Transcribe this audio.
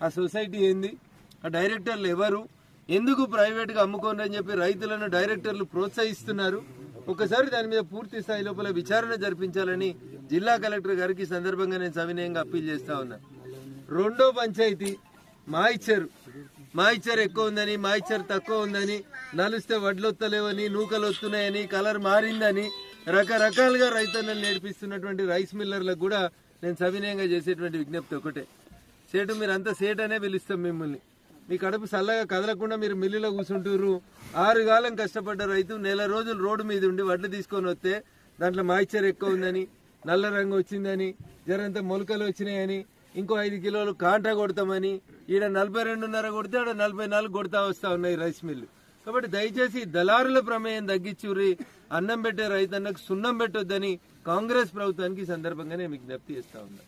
ఆ సొసైటీ ఏంది, ఆ డైరెక్టర్లు ఎవరు, ఎందుకు ప్రైవేట్ గా అమ్ముకోండి చెప్పి రైతులను డైరెక్టర్లు ప్రోత్సహిస్తున్నారు. ఒకసారి దాని మీద పూర్తి స్థాయి లోపల విచారణ జరిపించాలని జిల్లా కలెక్టర్ గారికి సందర్భంగా నేను సవినయంగా అప్పీల్ చేస్తా ఉన్నా. రెండో పంచాయతీ మాయిచ్చర్ ఎక్కువ ఉందని, మాయిచ్చర్ తక్కువ ఉందని, నలిస్తే వడ్లు వస్తలేవని, నూకలు వస్తున్నాయని, కలర్ మారిందని రకరకాలుగా రైతులను నేర్పిస్తున్నటువంటి రైస్ మిల్లర్లకు కూడా నేను సవినయంగా చేసేటువంటి విజ్ఞప్తి ఒకటే, సేటు మీరంతా సేట్ అనే పిలుస్తాం మిమ్మల్ని. మీ కడుపు చల్లగా కదలకుండా మీరు మిల్లులో కూర్చుంటారు. 6 కాలం కష్టపడ్డ రైతు నెల రోజులు రోడ్డు మీద ఉండి వడ్లు తీసుకొని వస్తే దాంట్లో మాయిశ్చర్ ఎక్కువ ఉందని, నల్ల రంగు వచ్చిందని, జరంత మొలకలు వచ్చినాయని, ఇంకో 5 కిలోలు కాంట్రా కొడతామని, ఈడ 42.5 కొడితే ఆడ 44 కొడతా వస్తా ఉన్నాయి రైస్ మిల్లు. కాబట్టి దయచేసి దళారుల ప్రమేయం తగ్గించుర్రి, అన్నం పెట్టే రైతన్నకు సున్నం పెట్టొద్దని కాంగ్రెస్ ప్రభుత్వానికి సందర్భంగా నేను విజ్ఞప్తి చేస్తా ఉన్నా.